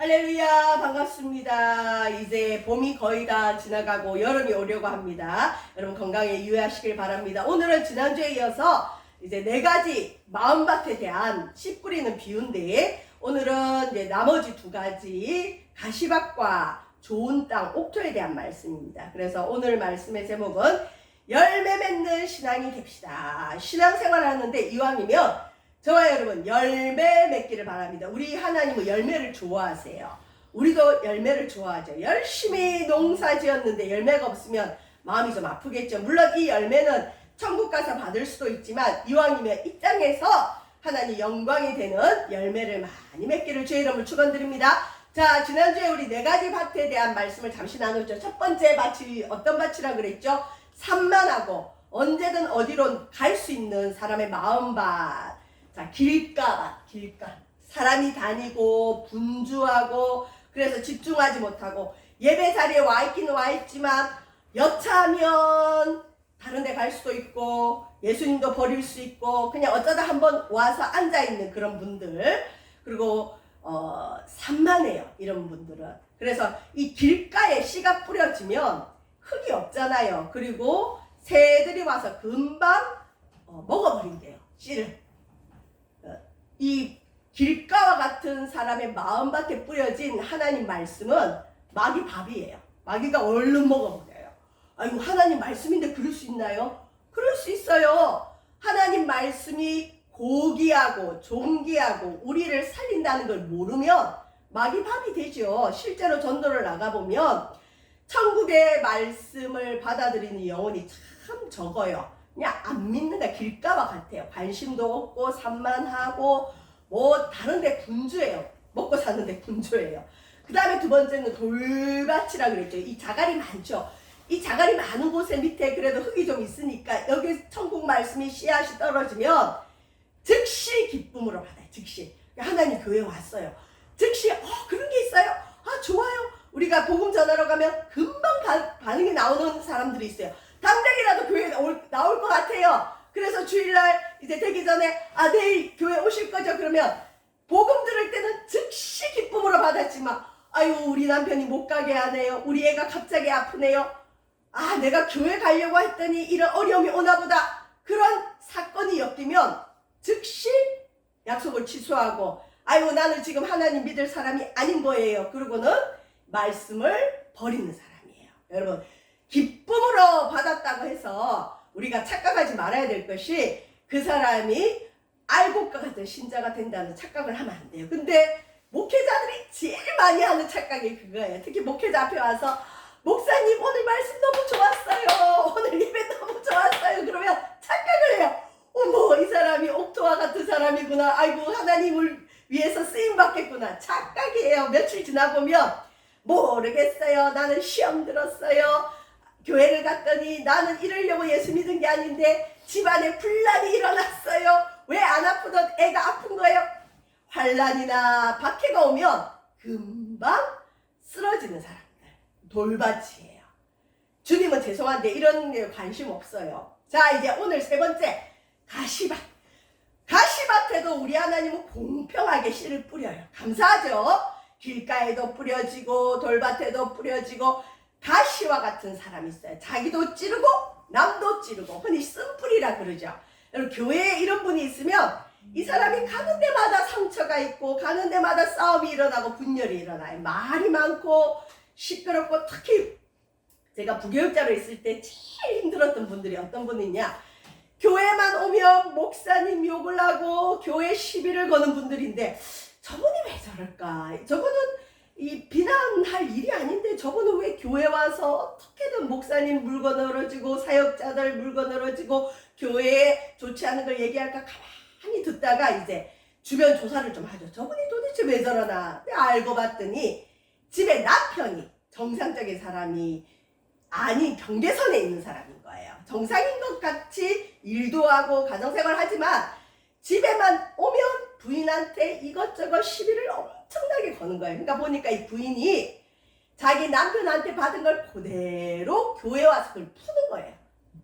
할렐루야, 반갑습니다. 이제 봄이 거의 다 지나가고 여름이 오려고 합니다. 여러분 건강에 유의하시길 바랍니다. 오늘은 지난주에 이어서 이제 4가지 마음밭에 대한 씨 뿌리는 비유인데, 오늘은 이제 나머지 2가지 가시밭과 좋은 땅, 옥토에 대한 말씀입니다. 그래서 오늘 말씀의 제목은 열매 맺는 신앙이 됩시다. 신앙생활을 하는데 이왕이면 저와 여러분 열매 맺기를 바랍니다. 우리 하나님은 열매를 좋아하세요. 우리도 열매를 좋아하죠. 열심히 농사 지었는데 열매가 없으면 마음이 좀 아프겠죠. 물론 이 열매는 천국 가서 받을 수도 있지만 이왕이면 이 땅에서 하나님 영광이 되는 열매를 많이 맺기를 주의 이름으로 축원드립니다. 자, 지난주에 우리 4가지 밭에 대한 말씀을 잠시 나눴죠. 첫 번째 밭이 어떤 밭이라 그랬죠? 산만하고 언제든 어디로 갈 수 있는 사람의 마음밭. 자, 길가. 사람이 다니고 분주하고 그래서 집중하지 못하고 예배 자리에 와 있기는 와 있지만 여차하면 다른 데 갈 수도 있고 예수님도 버릴 수 있고 그냥 어쩌다 한번 와서 앉아 있는 그런 분들, 그리고 산만해요, 이런 분들은. 그래서 이 길가에 씨가 뿌려지면 흙이 없잖아요. 그리고 새들이 와서 금방 먹어버린대요, 씨를. 이 길가와 같은 사람의 마음밭에 뿌려진 하나님 말씀은 마귀 밥이에요. 마귀가 얼른 먹어버려요. 아이고, 하나님 말씀인데 그럴 수 있나요? 그럴 수 있어요. 하나님 말씀이 고귀하고 존귀하고 우리를 살린다는 걸 모르면 마귀 밥이 되죠. 실제로 전도를 나가보면 천국의 말씀을 받아들이는 영혼이 참 적어요. 그냥 안 믿는다, 길가와 같아요. 관심도 없고 산만하고 뭐 다른데 분주해요. 먹고 사는데 분주해요. 그 다음에 2번째는 돌밭이라 그랬죠. 이 자갈이 많죠. 이 자갈이 많은 곳에 밑에 그래도 흙이 좀 있으니까 여기 천국 말씀이 씨앗이 떨어지면 즉시 기쁨으로 받아요. 즉시. 하나님 교회 왔어요. 즉시 그런 게 있어요? 좋아요. 우리가 복음 전하러 가면 금방 반응이 나오는 사람들이 있어요. 당장이라도 교회에 나올 것 같아요. 그래서 주일날 이제 되기 전에 내일 교회 오실 거죠? 그러면 복음 들을 때는 즉시 기쁨으로 받았지만 아유, 우리 남편이 못 가게 하네요. 우리 애가 갑자기 아프네요. 내가 교회 가려고 했더니 이런 어려움이 오나 보다. 그런 사건이 엮이면 즉시 약속을 취소하고 아유, 나는 지금 하나님 믿을 사람이 아닌 거예요. 그러고는 말씀을 버리는 사람이에요. 여러분, 기쁨으로 받았다고 해서 우리가 착각하지 말아야 될 것이 그 사람이 알곡과 같은 신자가 된다는 착각을 하면 안 돼요. 근데 목회자들이 제일 많이 하는 착각이 그거예요. 특히 목회자 앞에 와서 목사님 오늘 말씀 너무 좋았어요. 오늘 예배 너무 좋았어요. 그러면 착각을 해요. 어머, 이 사람이 옥토와 같은 사람이구나. 아이고, 하나님을 위해서 쓰임받겠구나. 착각이에요. 며칠 지나보면 모르겠어요. 나는 시험 들었어요. 교회를 갔더니 나는 이러려고 예수 믿은 게 아닌데 집안에 분란이 일어났어요. 왜 안 아프던 애가 아픈 거예요? 환란이나 박해가 오면 금방 쓰러지는 사람들, 돌밭이에요. 주님은 죄송한데 이런 게 관심 없어요. 자, 이제 오늘 3번째, 가시밭. 가시밭에도 우리 하나님은 공평하게 씨를 뿌려요. 감사하죠? 길가에도 뿌려지고 돌밭에도 뿌려지고. 가시와 같은 사람이 있어요. 자기도 찌르고 남도 찌르고, 흔히 쓴뿌리라 그러죠. 여러분, 교회에 이런 분이 있으면 이 사람이 가는 데마다 상처가 있고 가는 데마다 싸움이 일어나고 분열이 일어나요. 말이 많고 시끄럽고, 특히 제가 부교육자로 있을 때 제일 힘들었던 분들이 어떤 분이냐, 교회만 오면 목사님 욕을 하고 교회 시비를 거는 분들인데 저분이 왜 저럴까? 저분은 이 비난할 일이 아닌데 저분은 왜 교회 와서 어떻게든 목사님 물고 늘어지고 사역자들 물고 늘어지고 교회에 좋지 않은 걸 얘기할까 가만히 듣다가 이제 주변 조사를 좀 하죠. 저분이 도대체 왜 저러나. 알고 봤더니 집에 남편이 정상적인 사람이 아닌 경계선에 있는 사람인 거예요. 정상인 것 같이 일도 하고 가정생활 하지만 집에만 오면 부인한테 이것저것 시비를 엄청나게 거는 거예요. 그러니까 보니까 이 부인이 자기 남편한테 받은 걸 그대로 교회 와서 그걸 푸는 거예요.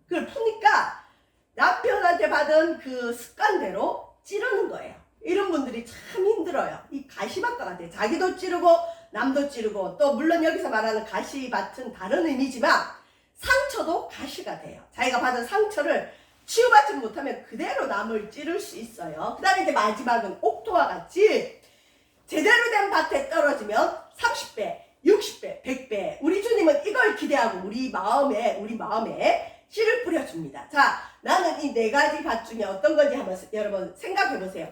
그걸 푸니까 남편한테 받은 그 습관대로 찌르는 거예요. 이런 분들이 참 힘들어요. 이 가시밭과 같아요. 자기도 찌르고 남도 찌르고 또 물론 여기서 말하는 가시밭은 다른 의미지만 상처도 가시가 돼요. 자기가 받은 상처를 치유받지 못하면 그대로 남을 찌를 수 있어요. 그 다음에 이제 마지막은 옥토와 같이 제대로 된 밭에 떨어지면 30배, 60배, 100배. 우리 주님은 이걸 기대하고 우리 마음에 씨를 뿌려줍니다. 자, 나는 이 네 가지 밭 중에 어떤 건지 한번 여러분 생각해 보세요.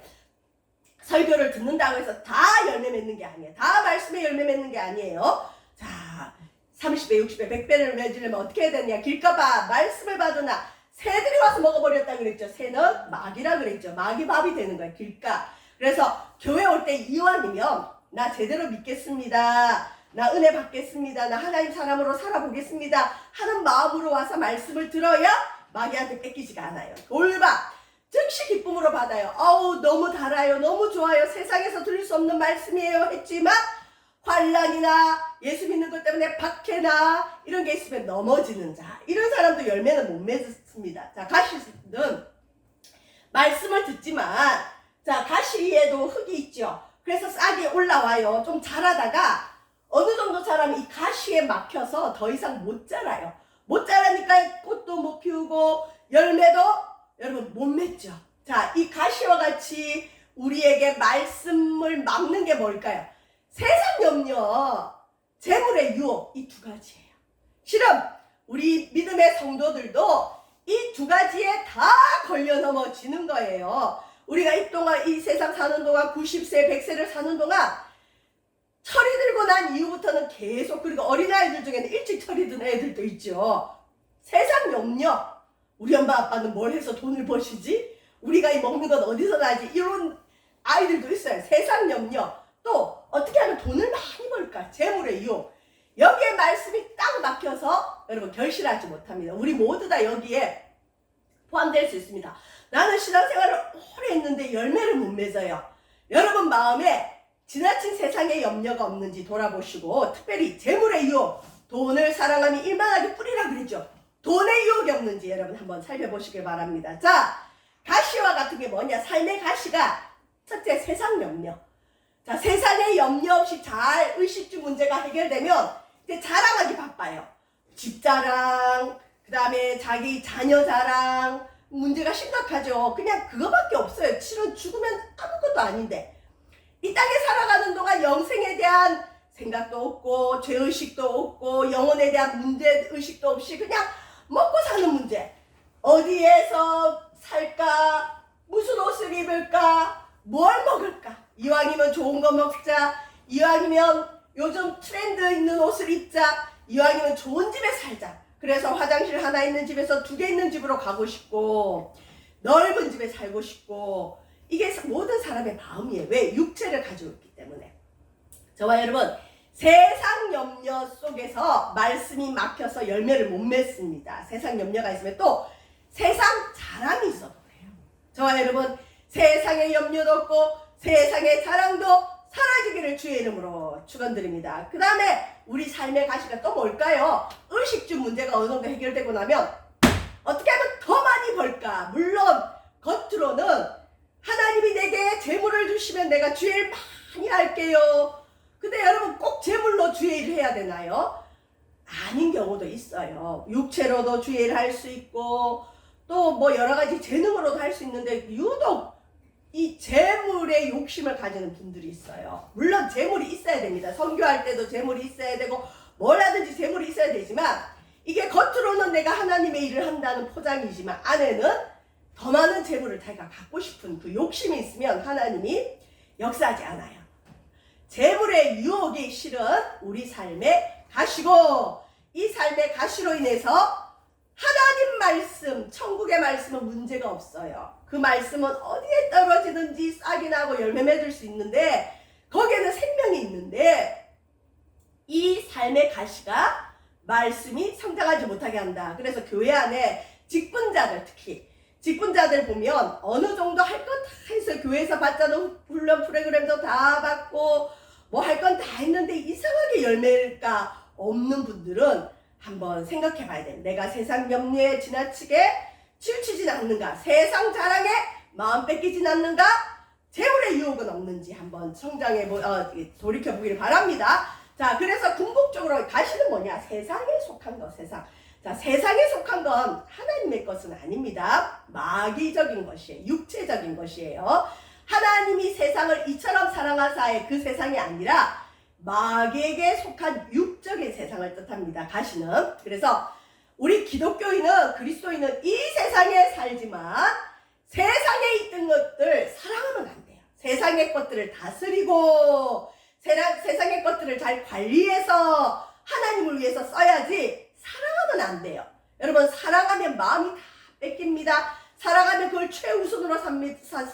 설교를 듣는다고 해서 다 열매 맺는 게 아니에요. 다 말씀에 열매 맺는 게 아니에요. 자, 30배, 60배, 100배를 맺으려면 어떻게 해야 되냐? 길까봐 말씀을 받으나 새들이 와서 먹어버렸다 그랬죠. 새는 마귀라 그랬죠. 마귀 밥이 되는 거예요. 길가. 그래서 교회 올 때 이왕이면 나 제대로 믿겠습니다. 나 은혜 받겠습니다. 나 하나님 사람으로 살아보겠습니다. 하는 마음으로 와서 말씀을 들어야 마귀한테 뺏기지가 않아요. 돌밥 즉시 기쁨으로 받아요. 어우 너무 달아요. 너무 좋아요. 세상에서 들을 수 없는 말씀이에요. 했지만 환난이나 예수 믿는 것 때문에 박해나 이런 게 있으면 넘어지는 자. 이런 사람도 열매는 못 맺습니다. 자, 가시는 말씀을 듣지만 자, 가시에도 흙이 있죠. 그래서 싹이 올라와요. 좀 자라다가 어느 정도 자라면 이 가시에 막혀서 더 이상 못 자라요. 못 자라니까 꽃도 못 피우고 열매도 여러분 못 맺죠. 자, 이 가시와 같이 우리에게 말씀을 막는 게 뭘까요? 세상 염려, 재물의 유혹, 이 두 가지예요. 실은 우리 믿음의 성도들도 이 두 가지에 다 걸려 넘어지는 거예요. 우리가 이 세상 사는 동안 90세, 100세를 사는 동안 철이 들고 난 이후부터는 계속, 그리고 어린아이들 중에는 일찍 철이 든 애들도 있죠. 세상 염려. 우리 엄마 아빠는 뭘 해서 돈을 버시지? 우리가 이 먹는 건 어디서 나지? 이런 아이들도 있어요. 세상 염려. 또 어떻게 하면 돈을 많이 벌까? 재물의 유혹. 여기에 말씀이 딱 막혀서 여러분 결실하지 못합니다. 우리 모두 다 여기에 포함될 수 있습니다. 나는 신앙생활을 오래 했는데 열매를 못 맺어요. 여러분 마음에 지나친 세상의 염려가 없는지 돌아보시고, 특별히 재물의 유혹, 돈을 사랑하니 일만하게 뿌리라 그랬죠. 돈의 유혹이 없는지 여러분 한번 살펴보시길 바랍니다. 자, 가시와 같은 게 뭐냐? 삶의 가시가 첫째 세상 염려. 자, 세상에 염려 없이 잘 의식주 문제가 해결되면 이제 자랑하기 바빠요. 집 자랑, 그 다음에 자기 자녀 자랑, 문제가 심각하죠. 그냥 그거밖에 없어요. 실은 죽으면 아무것도 아닌데 이 땅에 살아가는 동안 영생에 대한 생각도 없고 죄의식도 없고 영혼에 대한 문제의식도 없이 그냥 먹고 사는 문제. 어디에서 살까? 무슨 옷을 입을까? 뭘 먹을까? 이왕이면 좋은 거 먹자. 이왕이면 요즘 트렌드 있는 옷을 입자. 이왕이면 좋은 집에 살자. 그래서 화장실 하나 있는 집에서 2개 있는 집으로 가고 싶고 넓은 집에 살고 싶고, 이게 모든 사람의 마음이에요. 왜? 육체를 가지고 있기 때문에. 저와 여러분, 세상 염려 속에서 말씀이 막혀서 열매를 못 맺습니다. 세상 염려가 있으면 또 세상 자랑이 있어도 그래요. 저와 여러분, 세상의 염려도 없고 세상의 자랑도 사라지기를 주의 이름으로 축원드립니다. 그 다음에 우리 삶의 가시가 또 뭘까요? 의식주 문제가 어느 정도 해결되고 나면 어떻게 하면 더 많이 벌까? 물론 겉으로는 하나님이 내게 재물을 주시면 내가 주일 많이 할게요. 근데 여러분 꼭 재물로 주일을 해야 되나요? 아닌 경우도 있어요. 육체로도 주일을 할 수 있고 또 뭐 여러 가지 재능으로도 할 수 있는데 유독 이 재물의 욕심을 가지는 분들이 있어요. 물론 재물이 있어야 됩니다. 선교할 때도 재물이 있어야 되고 뭘 하든지 재물이 있어야 되지만 이게 겉으로는 내가 하나님의 일을 한다는 포장이지만 안에는 더 많은 재물을 자기가 갖고 싶은 그 욕심이 있으면 하나님이 역사하지 않아요. 재물의 유혹이 실은 우리 삶의 가시고, 이 삶의 가시로 인해서 하나님 말씀, 천국의 말씀은 문제가 없어요. 그 말씀은 어디에 떨어지든지 싹이 나고 열매 맺을 수 있는데 거기에는 생명이 있는데 이 삶의 가시가 말씀이 성장하지 못하게 한다. 그래서 교회 안에 직분자들, 특히 직분자들 보면 어느 정도 할 건 다 해서 교회에서 받자는 훈련 프로그램도 다 받고 뭐 할 건 다 했는데 이상하게 열매가 없는 분들은 한번 생각해 봐야 돼. 내가 세상 염려에 지나치게 치우치진 않는가? 세상 자랑에 마음 뺏기진 않는가? 재물의 유혹은 없는지 한번 돌이켜 보기를 바랍니다. 자, 그래서 궁극적으로 가시는 뭐냐? 세상에 속한 것, 세상. 자, 세상에 속한 건 하나님의 것은 아닙니다. 마귀적인 것이에요. 육체적인 것이에요. 하나님이 세상을 이처럼 사랑하사의 그 세상이 아니라 마귀에게 속한 육적인 세상을 뜻합니다. 가시는. 그래서 우리 기독교인은, 그리스도인은 이 세상에 살지만 세상에 있던 것들 사랑하면 안 돼요. 세상의 것들을 다스리고 세상의 것들을 잘 관리해서 하나님을 위해서 써야지 사랑하면 안 돼요. 여러분, 사랑하면 마음이 다 뺏깁니다. 사랑하면 그걸 최우선으로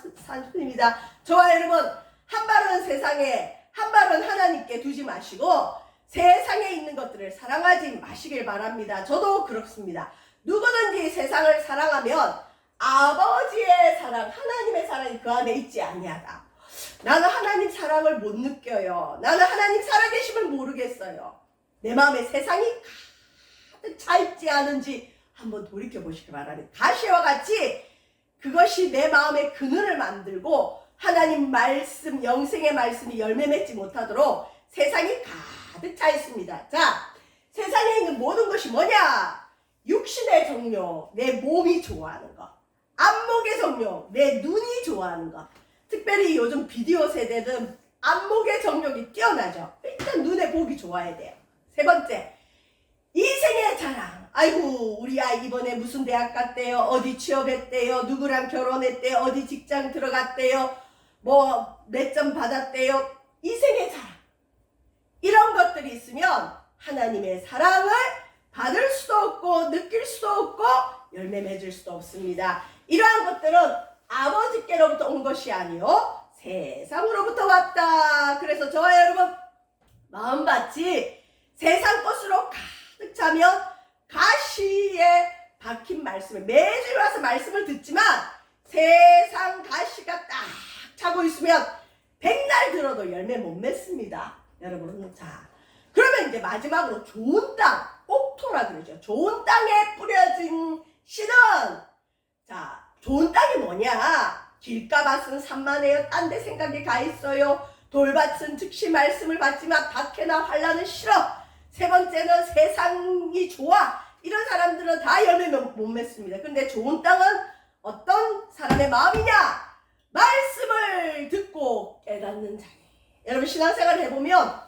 삼습니다. 저와 여러분, 한 발은 세상에, 한 발은 하나님께 두지 마시고 세상에 있는 것들을 사랑하지 마시길 바랍니다. 저도 그렇습니다. 누구든지 세상을 사랑하면 아버지의 사랑, 하나님의 사랑이 그 안에 있지 아니하다. 나는 하나님 사랑을 못 느껴요. 나는 하나님 살아계심을 모르겠어요. 내 마음에 세상이 가득 차 있지 않은지 한번 돌이켜 보시기 바랍니다. 가시와 같이 그것이 내 마음의 그늘을 만들고 하나님 말씀, 영생의 말씀이 열매 맺지 못하도록 세상이 가득 차 있습니다. 자, 세상에 있는 모든 것이 뭐냐? 육신의 정욕, 내 몸이 좋아하는 것. 안목의 정욕, 내 눈이 좋아하는 것. 특별히 요즘 비디오 세대는 안목의 정욕이 뛰어나죠. 일단 눈에 보기 좋아야 돼요. 세 번째, 인생의 자랑. 아이고, 우리 아이 이번에 무슨 대학 갔대요, 어디 취업했대요, 누구랑 결혼했대요, 어디 직장 들어갔대요, 뭐 몇 점 받았대요. 인생의 자랑. 이런 것들이 있으면 하나님의 사랑을 받을 수도 없고 느낄 수도 없고 열매 맺을 수도 없습니다. 이러한 것들은 아버지께로부터 온 것이 아니요 세상으로부터 왔다. 그래서 저와 여러분, 마음밭이 세상 것으로 가득 차면 가시에 박힌 말씀을 매주 와서 말씀을 듣지만 세상 가시가 딱 차고 있으면 백날 들어도 열매 못 맺습니다. 여러분, 자, 그러면 이제 마지막으로 좋은 땅, 옥토라 그러죠. 좋은 땅에 뿌려진 씨는, 자, 좋은 땅이 뭐냐? 길가밭은 산만해요. 딴 데 생각이 가 있어요. 돌밭은 즉시 말씀을 받지만 박해나 환난은 싫어. 세 번째는 세상이 좋아. 이런 사람들은 다 열매 못 맺습니다. 근데 좋은 땅은 어떤 사람의 마음이냐? 말씀을 듣고 깨닫는 자니. 여러분, 신앙생활을 해보면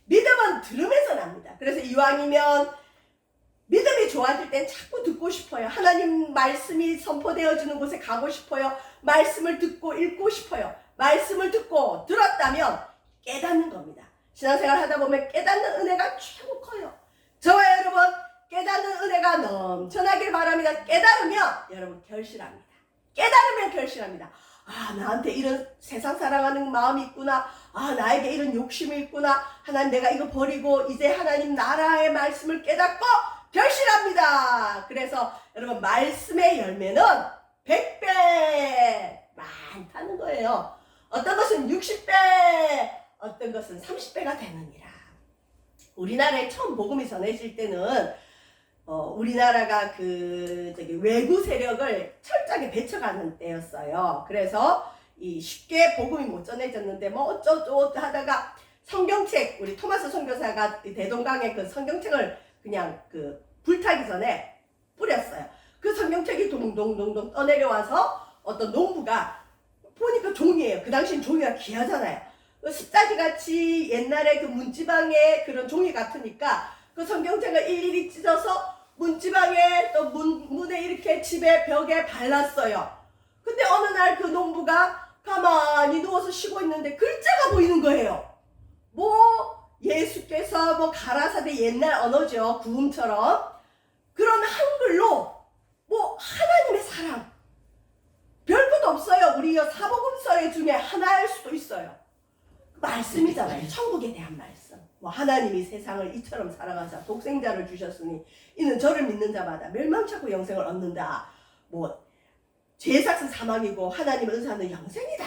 믿음은 들으면서 납니다. 그래서 이왕이면 믿음이 좋아질 땐 자꾸 듣고 싶어요. 하나님 말씀이 선포되어지는 곳에 가고 싶어요. 말씀을 듣고 읽고 싶어요. 말씀을 듣고 들었다면 깨닫는 겁니다. 신앙생활 하다 보면 깨닫는 은혜가 최고 커요. 저와 여러분, 깨닫는 은혜가 넘쳐나길 바랍니다. 깨달으면 여러분 결실합니다. 깨달으면 결실합니다. 아, 나한테 이런 세상 사랑하는 마음이 있구나. 아, 나에게 이런 욕심이 있구나. 하나님, 내가 이거 버리고 이제 하나님 나라의 말씀을 깨닫고 결실합니다. 그래서 여러분, 말씀의 열매는 100배 많다는 거예요. 어떤 것은 60배, 어떤 것은 30배가 되느니라. 우리나라에 처음 복음이 전해질 때는 우리나라가 외구 세력을 철저하게 배척하는 때였어요. 그래서 쉽게 복음이 못 전해졌는데 뭐 어쩌고 하다가 성경책, 우리 토마스 선교사가 대동강에 그 성경책을 그냥 불타기 전에 뿌렸어요. 그 성경책이 동동동동 떠내려와서 어떤 농부가 보니까 종이에요. 그 당시엔 종이가 귀하잖아요. 습자지 같이 옛날에 그 문지방에 그런 종이 같으니까 그 성경책을 일일이 찢어서 문지방에 또 문에 이렇게 집에 벽에 발랐어요. 근데 어느 날 그 농부가 가만히 누워서 쉬고 있는데 글자가 보이는 거예요. 뭐 예수께서 뭐 가라사대 옛날 언어죠. 구음처럼 그런 한글로 뭐 하나님의 사랑, 별것도 없어요. 우리 사복음서 중에 하나일 수도 있어요. 말씀이잖아요. 천국에 대한 말씀. 뭐 하나님이 세상을 이처럼 사랑하사 독생자를 주셨으니 이는 저를 믿는 자마다 멸망치 않고 영생을 얻는다. 뭐 죄삭은 사망이고 하나님의 은사는 영생이다.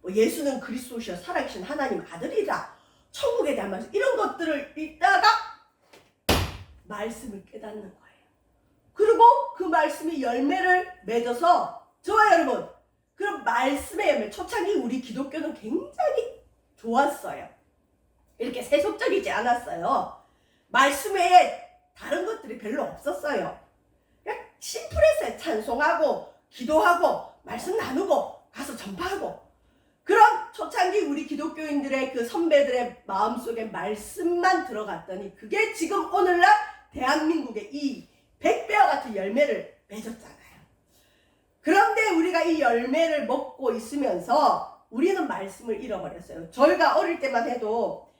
뭐 예수는 그리스도시여 살아계신 하나님 아들이다. 천국에 대한 말씀, 이런 것들을 읽다가 말씀을 깨닫는 거예요. 그리고 그 말씀이 열매를 맺어서 저와 여러분, 그런 말씀의 열매, 초창기 우리 기독교는 굉장히 좋았어요. 이렇게 세속적이지 않았어요. 말씀 외에 다른 것들이 별로 없었어요. 그냥 심플했어요. 찬송하고 기도하고 말씀 나누고 가서 전파하고. 그런 초창기 우리 기독교인들의 그 선배들의 마음속에 말씀만 들어갔더니 그게 지금 오늘날 대한민국의 이 100배와 같은 열매를 맺었잖아요. 그런데 우리가 이 열매를 먹고 있으면서 우리는 말씀을 잃어버렸어요. 저희가 어릴 때만 해도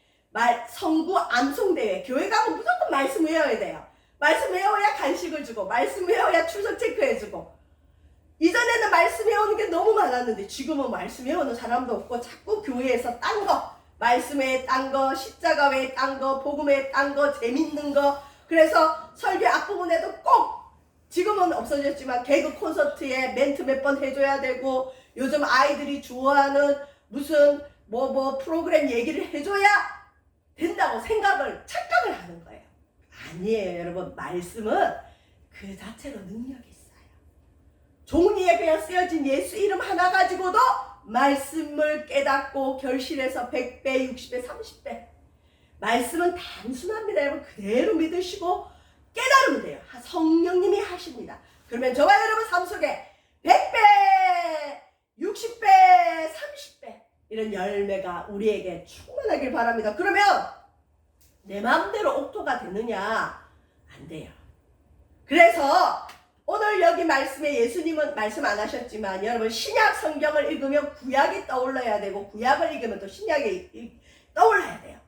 성구 암송대회, 교회 가면 무조건 말씀 외워야 돼요. 말씀 외워야 간식을 주고, 말씀 외워야 출석 체크해주고. 이전에는 말씀 외우는 게 너무 많았는데 지금은 말씀 외우는 사람도 없고 자꾸 교회에서 딴 거, 말씀 외에 딴 거, 십자가 외에 딴 거, 복음 외에 딴 거, 재밌는 거. 그래서 설교 앞부분에도 꼭 지금은 없어졌지만 개그 콘서트에 멘트 몇 번 해줘야 되고, 요즘 아이들이 좋아하는 무슨 뭐 프로그램 얘기를 해줘야 된다고 착각을 하는 거예요. 아니에요, 여러분. 말씀은 그 자체로 능력이 있어요. 종이에 그냥 쓰여진 예수 이름 하나 가지고도 말씀을 깨닫고 결실해서 100배, 60배, 30배. 말씀은 단순합니다. 여러분, 그대로 믿으시고 깨달으면 돼요. 성령님이 하십니다. 그러면 저와 여러분 삶 속에 100배, 60배, 30배 이런 열매가 우리에게 충만하길 바랍니다. 그러면 내 마음대로 옥토가 되느냐? 안 돼요. 그래서 오늘 여기 말씀에 예수님은 말씀 안 하셨지만 여러분 신약 성경을 읽으면 구약이 떠올라야 되고 구약을 읽으면 또 신약이 떠올라야 돼요.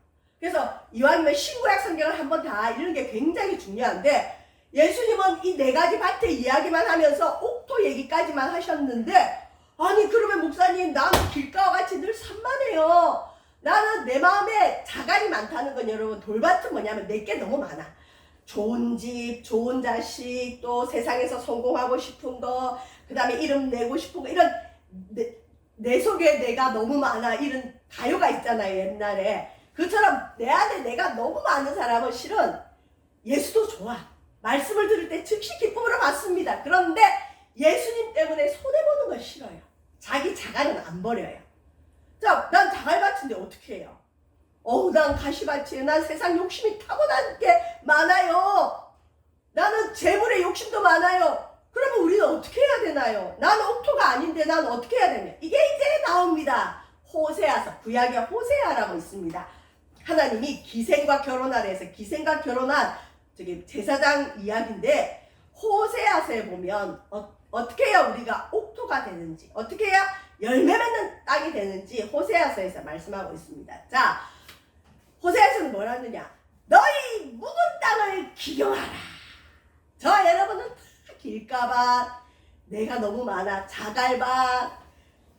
그래서 이왕이면 신구약 성경을 한번 다 읽는 게 굉장히 중요한데 예수님은 이 네 가지 밭의 이야기만 하면서 옥토 얘기까지만 하셨는데 아니 그러면 목사님 나는 길가와 같이 늘 산만해요. 나는 내 마음에 자갈이 많다는 건 여러분 돌밭은 뭐냐면 내게 너무 많아. 좋은 집, 좋은 자식, 또 세상에서 성공하고 싶은 거, 그 다음에 이름 내고 싶은 거 이런 내 속에 내가 너무 많아 이런 가요가 있잖아요 옛날에. 그처럼 내 안에 내가 너무 많은 사람은 실은 예수도 좋아. 말씀을 들을 때 즉시 기쁨으로 받습니다. 그런데 예수님 때문에 손해보는 건 싫어요. 자기 자갈은 안 버려요. 자, 난 자갈밭인데 어떻게 해요? 난 가시밭이에요. 난 세상 욕심이 타고난 게 많아요. 나는 재물에 욕심도 많아요. 그러면 우리는 어떻게 해야 되나요? 나는 옥토가 아닌데 난 어떻게 해야 되냐? 이게 이제 나옵니다. 호세아서, 구약에 호세아라고 있습니다. 하나님이 기생과 결혼하라 해서 기생과 결혼한 제사장 이야기인데 호세아서에 보면 어떻게 해야 우리가 옥토가 되는지, 어떻게 해야 열매 맺는 땅이 되는지 호세아서에서 말씀하고 있습니다. 자, 호세아서는 뭘 하느냐? 너희 묵은 땅을 기경하라. 저와 여러분은 다 길가밭, 내가 너무 많아, 자갈밭,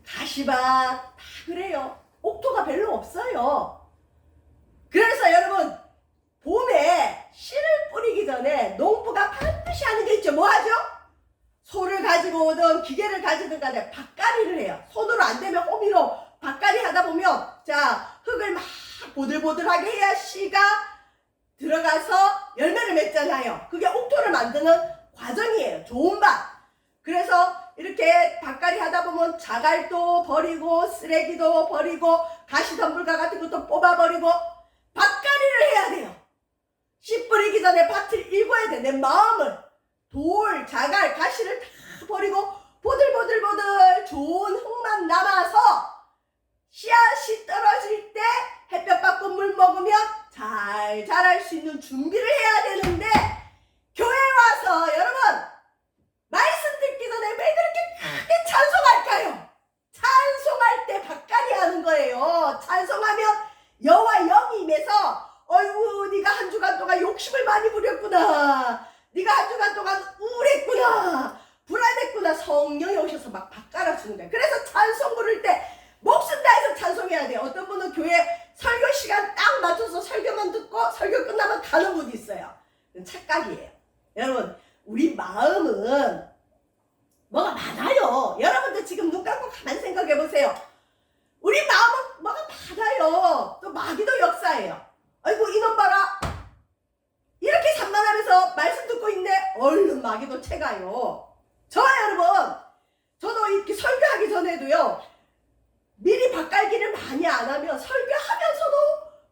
가시밭 다 그래요. 옥토가 별로 없어요. 그래서 여러분 봄에 씨를 뿌리기 전에 농부가 반드시 하는 게 있죠. 뭐 하죠? 소를 가지고 오든 기계를 가지든 간에 밭갈이를 해요. 손으로 안 되면 호미로 밭갈이 하다 보면 자 흙을 막 보들보들하게 해야 씨가 들어가서 열매를 맺잖아요. 그게 옥토를 만드는 과정이에요. 좋은 밭. 그래서 이렇게 밭갈이 하다 보면 자갈도 버리고 쓰레기도 버리고 가시덤불과 같은 것도 뽑아버리고 밭갈이를 해야 돼요. 씨 뿌리기 전에 밭을 읽어야 돼. 내 마음을. 돌, 자갈, 가시를 다 버리고 보들보들보들 좋은 흙만 남아서 씨앗이 떨어질 때 햇볕 받고 물 먹으면 잘 자랄 수 있는 준비를 해야 되는데 교회 와서 여러분 말씀 듣기 전에 왜 그렇게 크게 찬송할까요? 찬송할 때 밭갈이 하는 거예요. 찬송하면 여호와 영이 임해서 어이구 네가 한 주간 동안 욕심을 많이 부렸구나. 네가 한 주간 동안 우울했구나. 불안했구나. 성령이 오셔서 막 밭갈아주는 거예요. 그래서 찬송 부를 때 목숨 다해서 찬송해야 돼요. 어떤 분은 교회 설교 시간 딱 맞춰서 설교만 듣고 설교 끝나면 가는 분이 있어요. 그건 착각이에요. 여러분 우리 마음은 뭐가 많아요. 여러분들 지금 눈 감고 가만히 생각해 보세요. 우리 마음은 뭐가 많아요. 또 마귀도 역사예요. 아이고 이놈 봐라. 이렇게 산만하면서 말씀 듣고 있네. 얼른 마귀도 채가요. 저와 여러분 저도 이렇게 설교하기 전에도요, 미리 밭갈기를 많이 안 하면 설교하면서도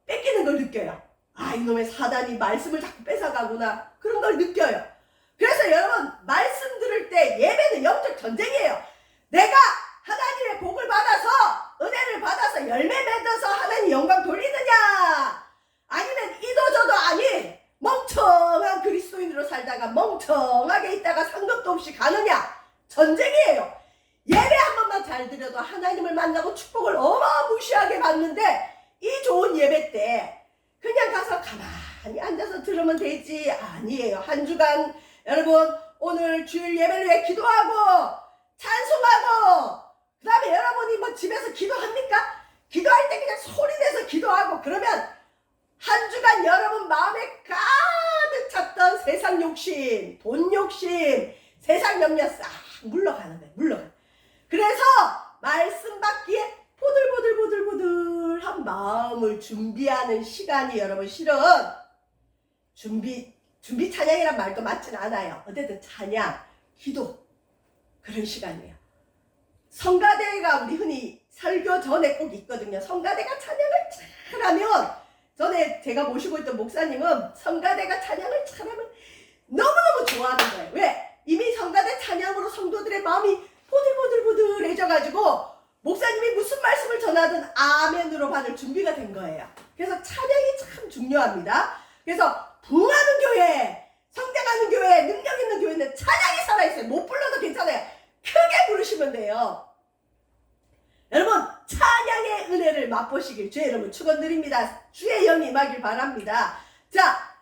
뺏기는 걸 느껴요. 아, 이놈의 사단이 말씀을 자꾸 뺏어가구나. 그런 걸 느껴요. 그래서 여러분, 말씀 들을 때 예배는 영적 전쟁이에요. 내가 하나님의 복을 받아서, 은혜를 받아서 열매 맺어서 하나님 영광 돌리느냐, 아니면 이도저도 아닌 멍청한 그리스도인으로 살다가 멍청하게 있다가 상관도 없이 가느냐, 전쟁이에요. 예배 한 번만 잘 드려도 하나님을 만나고 축복을 어마무시하게 받는데, 이 좋은 예배 때 그냥 가서 가만히 앉아서 들으면 되지. 아니에요. 한 주간 여러분, 오늘 주일 예배를 위해 기도하고 찬송하고, 그 다음에 여러분이 뭐 집에서 기도합니까? 기도할 때 그냥 소리내서 기도하고, 그러면 한 주간 여러분 마음에 가득 찼던 세상 욕심, 돈 욕심, 세상 염려 싹 물러가는 거예요. 물러가. 그래서 말씀 받기에 보들보들보들보들한 마음을 준비하는 시간이, 여러분 실은 준비 찬양이란 말도 맞진 않아요. 어쨌든 찬양, 기도, 그런 시간이에요. 성가대가 우리 흔히 설교 전에 꼭 있거든요. 성가대가 찬양을 잘하면, 전에 제가 모시고 있던 목사님은 성가대가 찬양을 잘하면 너무너무 좋아하는 거예요. 왜? 이미 성가대 찬양으로 성도들의 마음이 보들보들보들해져가지고 목사님이 무슨 말씀을 전하든 아멘으로 받을 준비가 된 거예요. 그래서 찬양이 참 중요합니다. 그래서 부흥하는 교회, 성장하는 교회, 능력 있는 교회는 찬양이 살아있어요. 못 불러도 괜찮아요. 크게 부르시면 돼요. 여러분, 찬양의 은혜를 맛보시길 주의 이름으로 축원드립니다. 주의 영이 임하길 바랍니다. 자,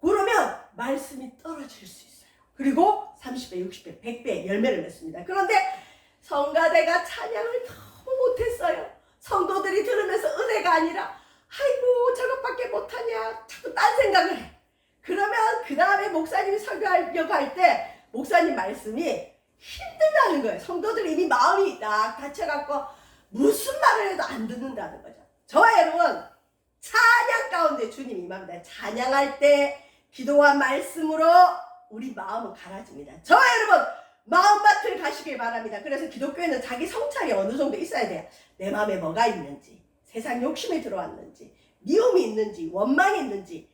그러면 말씀이 떨어질 수 있어요. 그리고 30배, 60배, 100배 열매를 맺습니다. 그런데 성가대가 찬양을 너무 못했어요. 성도들이 들으면서 은혜가 아니라, 아이고 저것밖에 못하냐, 자꾸 딴 생각을 해. 그러면 그 다음에 목사님이 설교하려고 할 때 목사님 말씀이 힘들다는 거예요. 성도들이 이미 마음이 딱 다쳐갖고 무슨 말을 해도 안 듣는다는 거죠. 저와 여러분, 찬양 가운데 주님이 임합니다. 찬양할 때 기도와 말씀으로 우리 마음은 갈아집니다. 저와 여러분, 마음밭을 가시길 바랍니다. 그래서 기독교에는 자기 성찰이 어느 정도 있어야 돼요. 내 마음에 뭐가 있는지, 세상 욕심이 들어왔는지, 미움이 있는지, 원망이 있는지,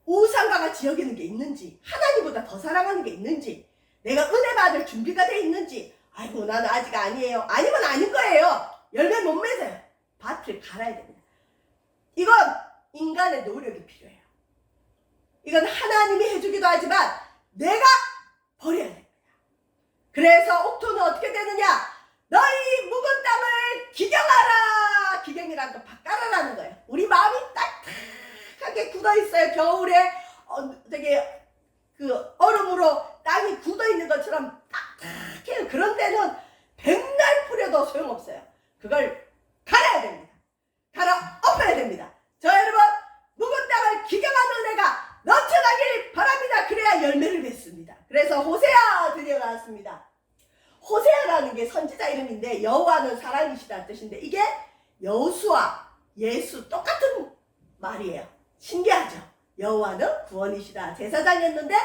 우상과 같이 여기는 게 있는지, 하나님보다 더 사랑하는 게 있는지, 내가 은혜 받을 준비가 돼 있는지, 아이고 나는 아직 아니에요. 아니면 아닌 거예요. 열매 못 맺어요. 밭을 갈아야 됩니다. 이건 인간의 노력이 필요해요. 이건 하나님이 해주기도 하지만 내가 버려야 됩니다. 그래서 옥토는 어떻게 되느냐? 너희 묵은 땅을 기경하라. 기경이라는 건 밭갈아라는 거예요. 우리 마음이 딱딱하게 굳어있어요. 겨울에 되게 그 얼음으로 땅이 굳어있는 것처럼 딱딱해요. 그런 데는 백날 뿌려도 소용없어요. 그걸 갈아야 됩니다. 갈아 엎어야 됩니다. 저 여러분, 묵은 땅을 기경하는 은혜가 넘쳐나길 바랍니다. 그래야 열매를 맺습니다. 그래서 호세아 드디어 나왔습니다. 호세아라는 게 선지자 이름인데, 여호와는 사랑이시다 뜻인데, 이게 여호수아, 예수 똑같은 말이에요. 신기하죠? 여호와는 구원이시다. 제사장이었는데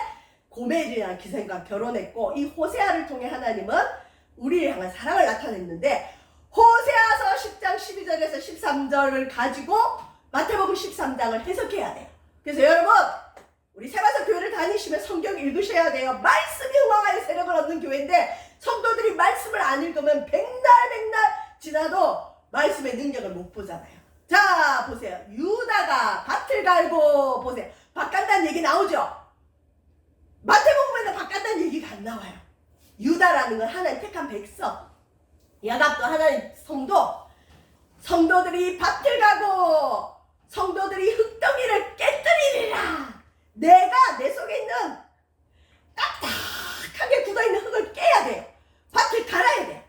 고멜이라는 기생과 결혼했고, 이 호세아를 통해 하나님은 우리를 향한 사랑을 나타냈는데, 호세아서 10장 12절에서 13절을 가지고 마태복음 13장을 해석해야 돼요. 그래서 여러분, 우리 세바사 교회를 다니시면 성경 읽으셔야 돼요. 말씀이 흥왕하여 세력을 얻는 교회인데, 성도들이 말씀을 안 읽으면 백날 지나도 말씀의 능력을 못 보잖아요. 자, 보세요. 유다가 밭을 갈고, 보세요. 밭 간다는 얘기 나오죠? 마태복음에는 밭 간다는 얘기가 안 나와요. 유다라는 건 하나님 택한 백성, 야갑도 하나님 성도, 성도들이 밭을 가고 성도들이 흙덩이를 깨뜨리리라. 내가 내 속에 있는 딱딱하게 굳어있는 흙을 깨야 돼요. 밭을 갈아야 돼요.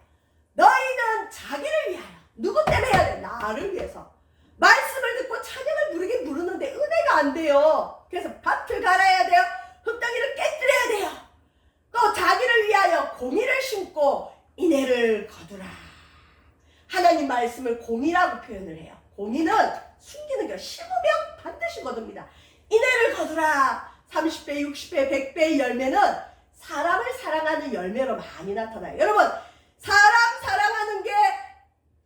너희는 자기를 위하여, 누구 때문에 해야 돼? 나를 위해서. 말씀을 듣고 찬양을 부르긴 부르는데 은혜가 안 돼요. 그래서 밭을 갈아야 돼요. 흙덩이를 깨뜨려야 돼요. 또 자기를 위하여 공의를 심고 인애를 거두라. 하나님 말씀을 공의라고 표현을 해요. 공의는 숨기는 게, 심으면 반드시 거둡니다. 인애를 거두라. 30배, 60배, 100배의 열매는 사람을 사랑하는 열매로 많이 나타나요. 여러분, 사람 사랑하는 게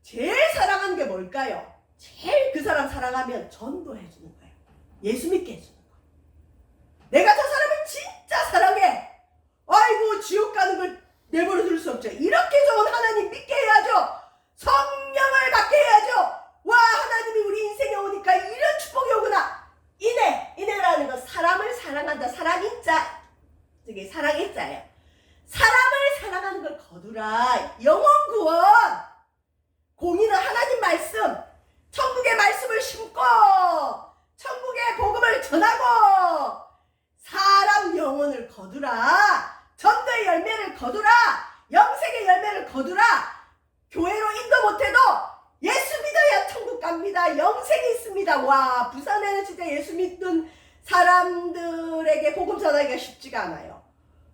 제일 사랑하는 게 뭘까요? 제일 그 사람 사랑하면 전도해 주는 거예요. 예수 믿게 해주는 거예요. 내가 저 사람을 진짜 사랑해. 아이고 지옥 가는 걸 내버려 둘 수 없죠. 이렇게 좋은 하나님 믿게 해야죠. 성령을 받게 해야죠. 와, 하나님이 우리 인생에 오니까 이런 축복이 오구나. 인애라는 건 사람을 사랑한다. 사랑인자. 저게 사랑인자예요. 사람을 사랑하는 걸 거두라. 영혼 구원. 공의는 하나님 말씀. 천국의 말씀을 심고 천국의 복음을 전하고 사람 영혼을 거두라. 전도의 열매를 거두라. 영생의 열매를 거두라. 교회로 인도 못해도 예수 믿어야 천국 갑니다. 영생이 있습니다. 와, 부산에는 진짜 예수 믿는 사람들에게 복음 전하기가 쉽지가 않아요.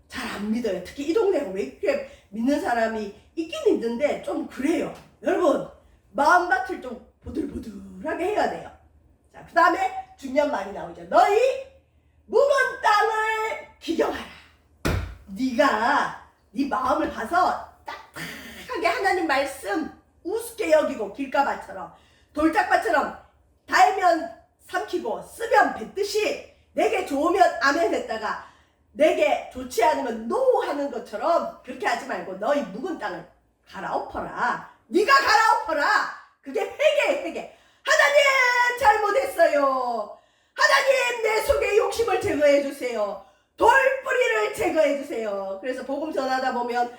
잘 안 믿어요. 특히 이 동네가 왜 이렇게 믿는 사람이 있긴 있는데 좀 그래요. 여러분, 마음밭을 좀 보들보들하게 해야 돼요. 자, 그 다음에 중요한 말이 나오죠. 너희 묵은 땅을 기경하라. 네가 네 마음을 봐서 딱딱하게 하나님 말씀 우습게 여기고 길가밭처럼 돌짝밭처럼 달면 삼키고 쓰면 뱉듯이 내게 좋으면 아멘 했다가 내게 좋지 않으면 노 하는 것처럼 그렇게 하지 말고 너희 묵은 땅을 갈아엎어라. 네가 갈아엎어라. 그게 회개예요. 회개. 하나님 잘못했어요. 하나님 내 속에 욕심을 제거해 주세요. 돌뿌리를 제거해 주세요. 그래서 복음 전하다 보면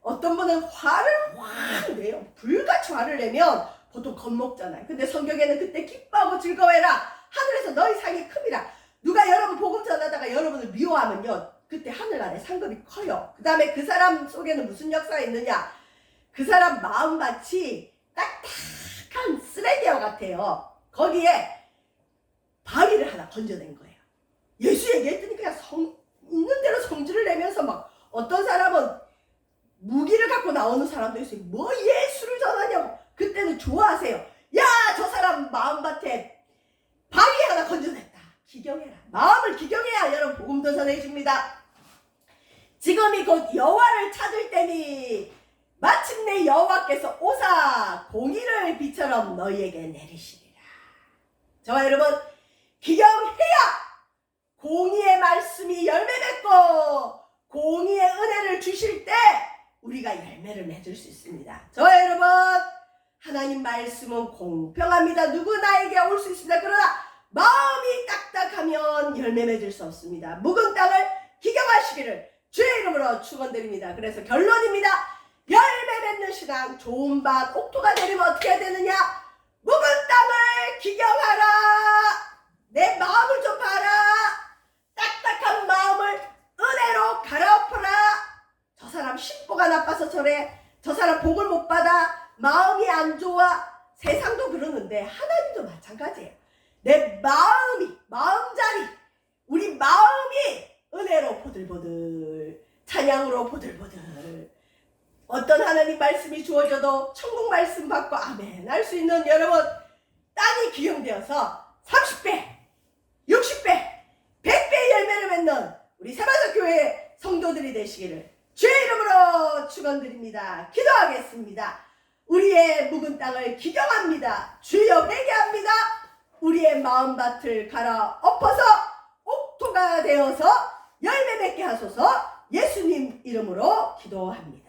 어떤 분은 화를 확 내요. 불같이 화를 내면 보통 겁먹잖아요. 근데 성경에는 그때 기뻐하고 즐거워해라. 하늘에서 너희 상이 큼이라. 누가 여러분 복음 전하다가 여러분을 미워하면요, 그때 하늘 아래 상급이 커요. 그 다음에 그 사람 속에는 무슨 역사가 있느냐. 그 사람 마음밭이 딱딱한 쓰레기와 같아요. 거기에 바위를 하나 건져낸 거예요. 예수 얘기했더니 그냥 있는 대로 성질을 내면서 막 어떤 사람은 무기를 갖고 나오는 사람도 있어요. 뭐 예수를 전하냐고. 그때는 좋아하세요. 야, 저 사람 마음밭에 바위 하나 건져냈다. 기경해라. 마음을 기경해야 여러분 복음도 전해줍니다. 지금이 곧 여호와를 찾을 때니 마침내 여호와께서 오사 공의를 비처럼 너희에게 내리시리라. 저와 여러분, 기경해야 공의의 말씀이 열매 맺고 공의의 은혜를 주실 때 우리가 열매를 맺을 수 있습니다. 저와 여러분, 하나님 말씀은 공평합니다. 누구 나에게 올 수 있습니다. 그러나 마음이 딱딱하면 열매 맺을 수 없습니다. 묵은 땅을 기경하시기를 주의 이름으로 축원드립니다. 그래서 결론입니다. 열매 맺는 신앙, 좋은 밭, 옥토가 내리면 어떻게 해야 되느냐? 묵은 땅을 기경하라. 내 마음을 좀 봐라. 딱딱한 마음을 은혜로 갈아엎어라. 저 사람 심보가 나빠서 저래. 저 사람 복을 못 받아. 마음이 안 좋아. 세상도 그러는데 하나님도 마찬가지예요. 내 마음이, 마음자리, 우리 마음이 은혜로 보들보들, 찬양으로 보들보들, 어떤 하나님 말씀이 주어져도 천국 말씀 받고 아멘 할 수 있는 여러분, 땅이 기용되어서 30배, 60배, 100배의 열매를 맺는 우리 세마석 교회 성도들이 되시기를 주의 이름으로 축원드립니다. 기도하겠습니다. 우리의 묵은 땅을 기경합니다. 주여 회개합니다. 우리의 마음밭을 갈아엎어서 옥토가 되어서 열매 맺게 하소서. 예수님 이름으로 기도합니다.